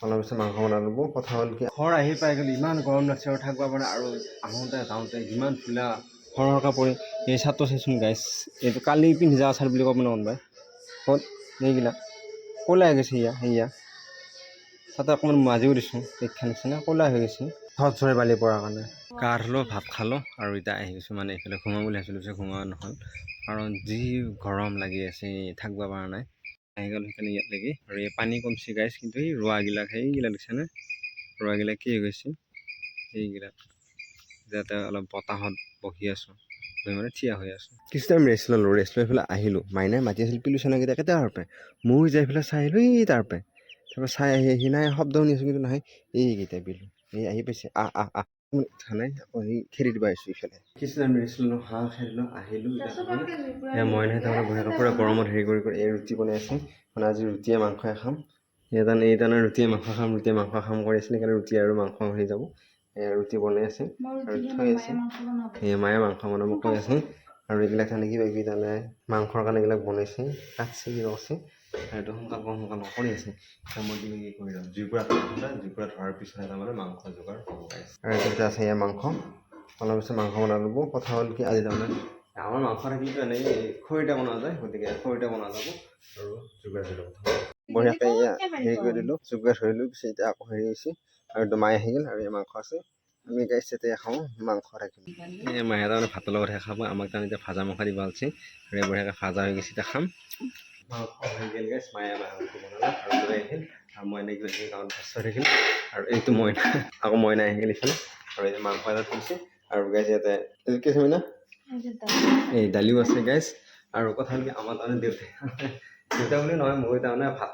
অলপ পিছত মাংস বনাই ল'ব। কথা হ'ল কি ঘৰ আহি পাই গ'লো, ইমান গৰম লাগছে আৰু থাকিব পৰা নাই। আৰু আহোঁতে যাওঁতে যিমান ফুলা সৰহকৈ পৰি এই চাৰ্টটো চাইছোন গাইছ, এইটো কালি পিন্ধি যোৱা চাৰ্ট বুলি ক'ব নহয় বাই ক'ত এইগিলা ক'লা হৈ গৈছে। সেয়া তাতে অকণমান মাজিও দিছোঁ, দেখা নিচিনা ক'লা হৈ গৈছে ধৰ চৰে বালি পৰাৰ কাৰণে। গা ধুলোঁ, ভাত খালোঁ আৰু এতিয়া আহি গৈছোঁ মানে এইফালে ঘুমাম বুলি ভাবিছিলোঁ যে ঘুমোৱা নহ'ল, কাৰণ যি গৰম লাগি আছে থাকিব পৰা নাই। আহি গ'ল সেইকাৰণে ইয়াত লাগি আৰু এই পানী কমছে গাইছ, কিন্তু এই ৰোৱাগিলাক সেইগিলা দিছেনে ৰোৱাগিলাক কি হৈ গৈছে সেইগিলাক যাতে অলপ বতাহত বহি আছোঁ, মানে থিয় হৈ আছোঁ। কিছু টাইম ৰেষ্ট ল'লোঁ, ৰেষ্ট লৈ পেলাই আহিলোঁ। মাইনাই মাতি আছিল পিলু চেনাকেইটা কেতিয়া পায়, ময়ো যাই পেলাই চাই আহিলোঁ এই তাৰ পাই। তাৰপৰা চাই আহি নাই শব্দ শুনি আছোঁ, কিন্তু নাই এইকেইটা পিলু এই আহি পাইছে উঠা নাই। আকৌ সেই খেদি দিব আহিছোঁ ইফালে। কিছু টাইম ৰেষ্ট ল'লোঁ, হাঁহ খেলিলোঁ, আহিলোঁ। মইনাই তাৰমানে বঢ়িয়াকৈ পুৰা গৰমত হেৰি কৰি এই ৰুটি বনাই আছে, মানে আজি ৰুটিয়ে মাংসই খাম। এইজনে ৰুটিয়ে মাংস খাম কৰি আছিলে, সেইকাৰণে ৰুটি আৰু মাংস হৈ যাব। ৰুটি বনাই আছে আৰু থৈ আছে, মায়ে মাংস বনাব কৈ আছে। আৰু এইবিলাক কাৰণে কিবা কিবি তাৰমানে মাংসৰ কাৰণে এইবিলাক বনাইছে, কাটছে ৰছে সেইটো সোনকাল কৰি আছে। মই কিবা কিবি কৰি লওঁ, জুইকুৰা ধৰাৰ পিছতহে তাৰমানে মাংস যোগাৰ হ'ব। আৰু এইটো আছে এয়া মাংস, অলপ পিছত মাংস বনাই ল'ব। কথা হ'ল কি আজি তাৰমানে আমাৰ মাংস থাকিলেতো এনেই খৰিতে বনোৱা যায়, গতিকে খৰিতে বনোৱা যাব আৰু যোগাৰ ধৰি ল'ব। বঢ়িয়াকৈ হেৰি কৰি দিলোঁ, যোগাৰ ধৰিলোঁ। পিছত এতিয়া আকৌ হেৰি হৈছে আৰু মায়ে আহি গ'ল আৰু এই মাংস আছে। আমি গাইছ এতিয়া খাওঁ মাংস থাকিম। এই মায়ে তাৰমানে ভাতৰ লগতহে খাব, আমাক তাৰমানে এতিয়া ভাজা মাংস দিব আছে আৰু বঢ়িয়াকৈ ভাজা হৈ গৈছে, এতিয়া খাম। মাংস হৈ গ'ল গাইছ, মায়ে মাংস বনালে আৰু লৈ আহিল আৰু মই এনেকৈ গাঁৱত ভাত চাই থাকিল। আৰু এইটো মইনা, আকৌ মইনা আহি গ'ল ইফালে আৰু এই মাংস এটা থৈছে। আৰু গাইছ ইয়াতে এইটো কি আছে মইনা, এই দালিও আছে গাইছ। আৰু কথা হ'ল কি আমাৰ তাৰমানে দেউতা বুলি নহয়, মই তাৰমানে ভাত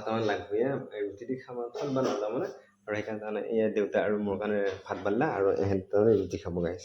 তাৰমানে লাগবয়ে, ৰুটি দি খাব নাযাওঁ মানে। আৰু সেইকাৰণে তাৰমানে এয়া দেউতা আৰু মোৰ কাৰণে ভাত বাঢ়িলা আৰু এহেঁতে তাৰমানে ৰুটি খাব গাইছ।